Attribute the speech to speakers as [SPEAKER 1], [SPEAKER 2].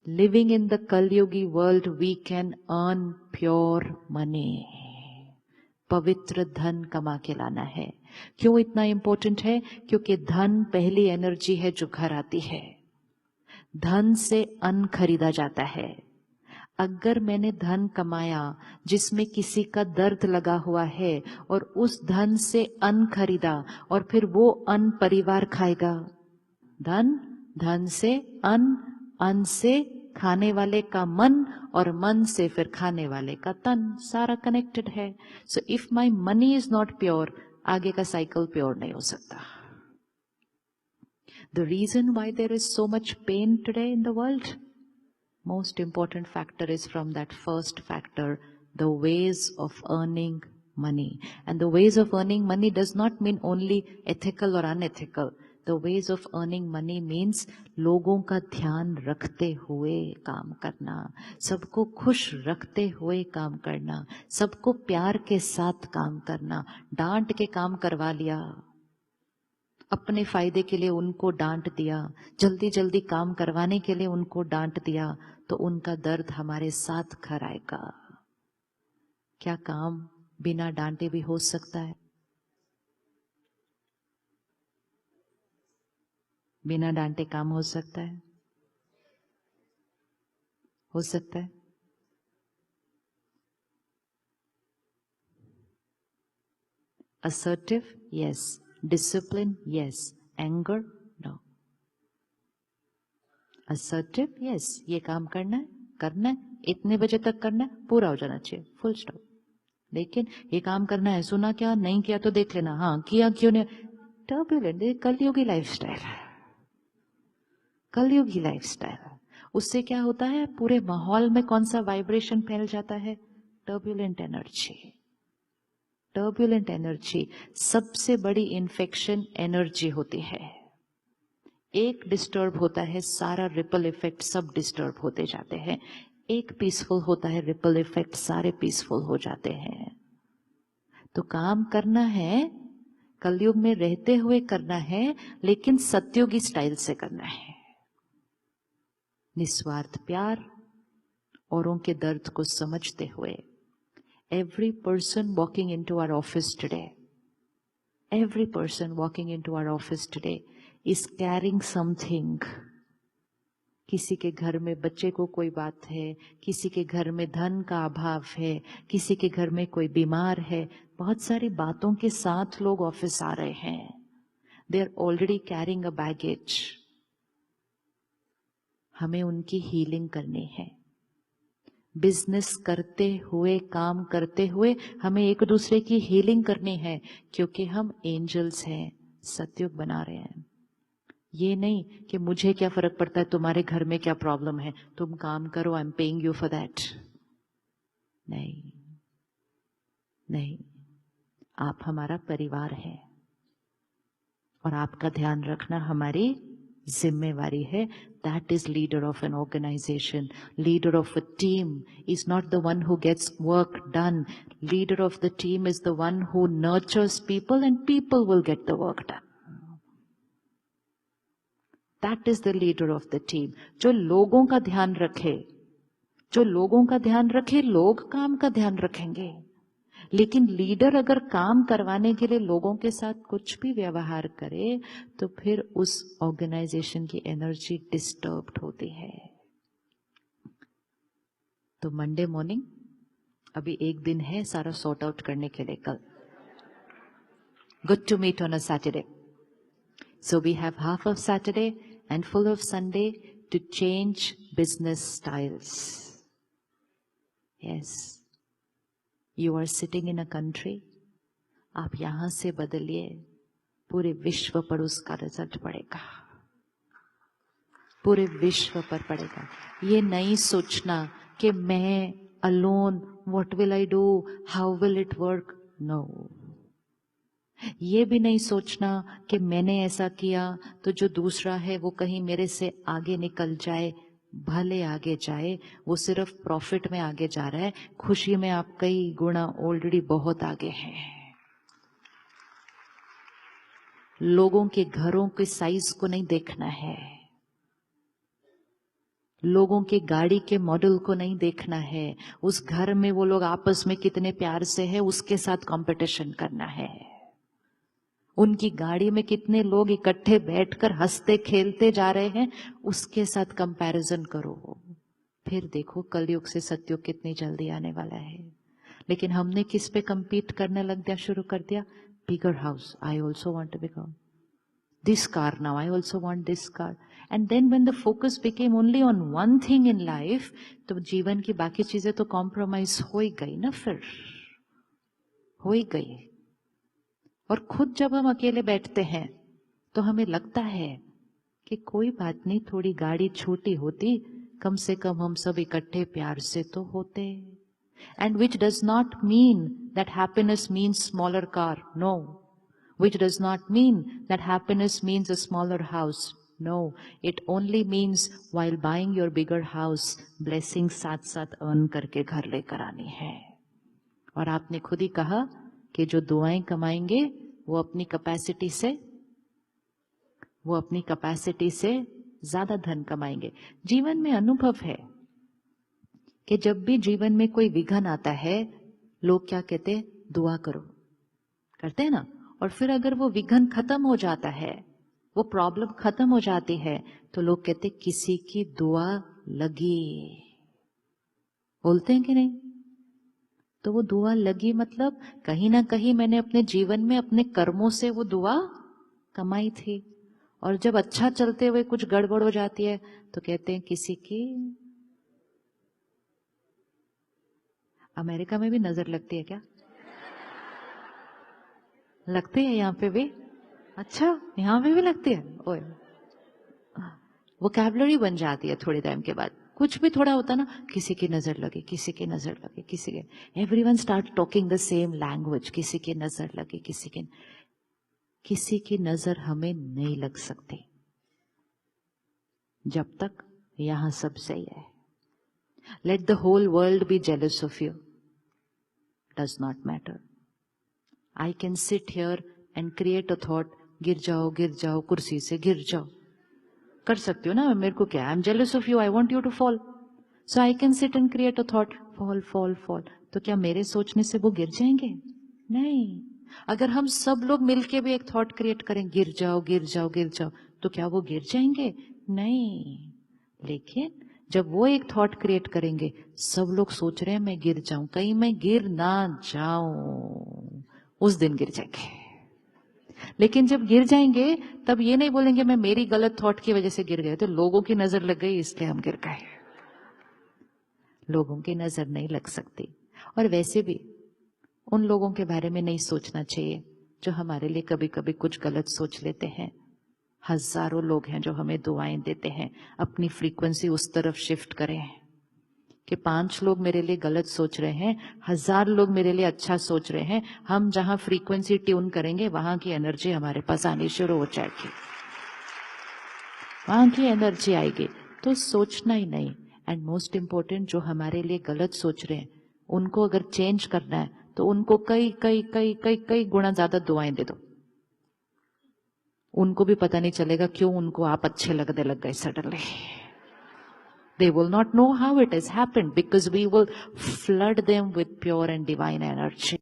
[SPEAKER 1] Living in the Kalyugi world, we can earn pure money. पवित्र धन कमा के लाना है. क्यों इतना इंपॉर्टेंट है? क्योंकि धन पहली एनर्जी है जो घर आती है. धन से अन्न खरीदा जाता है. अगर मैंने धन कमाया जिसमें किसी का दर्द लगा हुआ है और उस धन से अन्न खरीदा और फिर वो अन्न परिवार खाएगा. धन से अन्न से खाने वाले का मन और मन से फिर खाने वाले का तन, सारा कनेक्टेड है. So if my money is not pure, आगे का साइकिल प्योर नहीं हो सकता. The reason why there is so much pain today in the world, most important factor is from that first factor, the ways of earning money. And the ways of earning money does not mean only ethical or unethical. The ways of earning money means लोगों का ध्यान रखते हुए काम करना, सबको खुश रखते हुए काम करना, सबको प्यार के साथ काम करना. डांट के काम करवा लिया, अपने फायदे के लिए उनको डांट दिया, जल्दी जल्दी काम करवाने के लिए उनको डांट दिया, तो उनका दर्द हमारे साथ घर आएगा. क्या काम बिना डांटे भी हो सकता है? बिना डांटे काम हो सकता है? हो सकता है. Assertive, yes. Discipline, yes. Anger, no. Assertive, yes. ये काम करना है, इतने बजे तक करना है, पूरा हो जाना चाहिए, फुल स्टॉप. लेकिन ये काम करना है, सुना क्या, नहीं किया तो देख लेना, हाँ किया क्यों नहीं. टर्बुलेंट, कलयुगी लाइफस्टाइल. कलयुगी लाइफस्टाइल. उससे क्या होता है, पूरे माहौल में कौन सा वाइब्रेशन फैल जाता है? Turbulent energy. टर्बुलेंट एनर्जी सबसे बड़ी इन्फेक्शन एनर्जी होती है. एक डिस्टर्ब होता है, सारा रिपल इफेक्ट सब डिस्टर्ब होते जाते हैं. एक पीसफुल होता है, रिपल इफेक्ट सारे पीसफुल हो जाते हैं. तो काम करना है, कलयुग में रहते हुए करना है, लेकिन सत्युगी स्टाइल से करना है. निस्वार्थ प्यार, औरों के दर्द को समझते हुए. Every person walking into our office today, every person walking into our office today is carrying something. किसी के घर में बच्चे को कोई बात है, किसी के घर में धन का अभाव है, किसी के घर में कोई बीमार है. बहुत सारी बातों के साथ लोग ऑफिस आ रहे हैं. They are already carrying a baggage. हमें उनकी हीलिंग करनी है. बिजनेस करते हुए, काम करते हुए हमें एक दूसरे की हीलिंग करनी है, क्योंकि हम एंजल्स हैं, सतयुग बना रहे हैं. ये नहीं कि मुझे क्या फर्क पड़ता है तुम्हारे घर में क्या प्रॉब्लम है, तुम काम करो, I am paying you for that. नहीं नहीं, आप हमारा परिवार है और आपका ध्यान रखना हमारी जिम्मेवारी है. That is leader of an organization. Leader of a team is not the one who gets work done. Leader of the team is the one who nurtures people and people will get the work done. That is the leader of the team. जो लोगों का ध्यान रखे, जो लोगों का ध्यान रखे, लोग काम का ध्यान रखेंगे. लेकिन लीडर अगर काम करवाने के लिए लोगों के साथ कुछ भी व्यवहार करे, तो फिर उस ऑर्गेनाइजेशन की एनर्जी डिस्टर्ब्ड होती है. तो मंडे मॉर्निंग, अभी एक दिन है सारा सॉर्ट आउट करने के लिए. कल good to meet on a Saturday. So we have half of Saturday and full of Sunday to change business styles. Yes, You are sitting in a country. आप यहां से बदलिए, पूरे विश्व पर उसका रिजल्ट पड़ेगा, पूरे विश्व पर पड़ेगा. ये नहीं सोचना कि मैं alone, what will I do, how will it work. No. ये भी नहीं सोचना कि मैंने ऐसा किया तो जो दूसरा है वो कहीं मेरे से आगे निकल जाए. भले आगे जाए, वो सिर्फ प्रॉफिट में आगे जा रहा है, खुशी में आप कई गुना ऑलरेडी बहुत आगे हैं. लोगों के घरों के साइज को नहीं देखना है, लोगों के गाड़ी के मॉडल को नहीं देखना है, उस घर में वो लोग आपस में कितने प्यार से है उसके साथ कंपटीशन करना है। उनकी गाड़ी में कितने लोग इकट्ठे बैठकर हंसते खेलते जा रहे हैं उसके साथ कंपैरिजन करो, फिर देखो कलयुग से सतयुग कितनी जल्दी आने वाला है। लेकिन हमने किस पे compete करने लग दिया, शुरू कर दिया, bigger house, I also want to become this car now, I also want this car. And then when the focus became only on one thing in life, तो जीवन की बाकी चीजें तो कॉम्प्रोमाइज हो ही गई ना, फिर हो ही गई। और खुद जब हम अकेले बैठते हैं तो हमें लगता है कि कोई बात नहीं, थोड़ी गाड़ी छोटी होती, कम से कम हम सब इकट्ठे प्यार से तो होते। And which does not mean that happiness means smaller car, no. Which does not mean that happiness means a smaller house. No, it only means while buying your bigger house, blessings साथ साथ earn करके घर लेकर आनी है। और आपने खुद ही कहा कि जो दुआएं कमाएंगे वो अपनी कैपेसिटी से ज्यादा धन कमाएंगे। जीवन में अनुभव है कि जब भी जीवन में कोई विघन आता है, लोग क्या कहते हैं, दुआ करो, करते हैं ना। और फिर अगर वो विघन खत्म हो जाता है, वो प्रॉब्लम खत्म हो जाती है, तो लोग कहते किसी की दुआ लगी, बोलते हैं कि नहीं। तो वो दुआ लगी मतलब कहीं ना कहीं मैंने अपने जीवन में अपने कर्मों से वो दुआ कमाई थी। और जब अच्छा चलते हुए कुछ गड़बड़ हो जाती है तो कहते हैं किसी की। अमेरिका में भी नजर लगती है क्या? लगती है यहाँ पे भी? अच्छा, यहाँ पे भी लगती है। ओए, वोकैबुलरी बन जाती है थोड़े टाइम के बाद। कुछ भी थोड़ा होता ना, किसी की नजर लगे, किसी की नजर लगे, किसी के, everyone start talking the same language, किसी की नजर लगे, किसी की नजर हमें नहीं लग सकती जब तक यहां सब सही है। Let the whole world be jealous of you, does not matter. I can sit here and create a thought, गिर जाओ कुर्सी से, गिर जाओ, कर सकती हो ना। मेरे को क्या, I am jealous of you, I want you to fall, so I can sit and create a thought, fall। तो क्या मेरे सोचने से वो गिर जाएंगे? नहीं। अगर हम सब लोग मिलके भी एक थॉट क्रिएट करें, गिर जाओ, तो क्या वो गिर जाएंगे? नहीं। लेकिन जब वो एक थॉट क्रिएट करेंगे, सब लोग सोच रहे हैं मैं गिर जाऊं, कहीं मैं गिर ना जाऊं, उस दिन गिर जाएंगे। लेकिन जब गिर जाएंगे तब ये नहीं बोलेंगे मैं मेरी गलत थॉट की वजह से गिर गए, तो लोगों की नजर लग गई इसलिए हम गिर गए। लोगों की नजर नहीं लग सकती। और वैसे भी उन लोगों के बारे में नहीं सोचना चाहिए जो हमारे लिए कभी कभी कुछ गलत सोच लेते हैं। हजारों लोग हैं जो हमें दुआएं देते हैं, अपनी फ्रीक्वेंसी उस तरफ शिफ्ट करें कि 5 लोग मेरे लिए गलत सोच रहे हैं, 1000 लोग मेरे लिए अच्छा सोच रहे हैं। हम जहां फ्रीक्वेंसी ट्यून करेंगे वहां की एनर्जी हमारे पास आनी शुरू हो जाएगी, वहां की एनर्जी आएगी। तो सोचना ही नहीं। एंड मोस्ट इंपॉर्टेंट, जो हमारे लिए गलत सोच रहे हैं उनको अगर चेंज करना है तो उनको कई गुना ज्यादा दुआएं दे दो। उनको भी पता नहीं चलेगा क्यों उनको आप अच्छे लगने लग गए suddenly. They will not know how it has happened because we will flood them with pure and divine energy.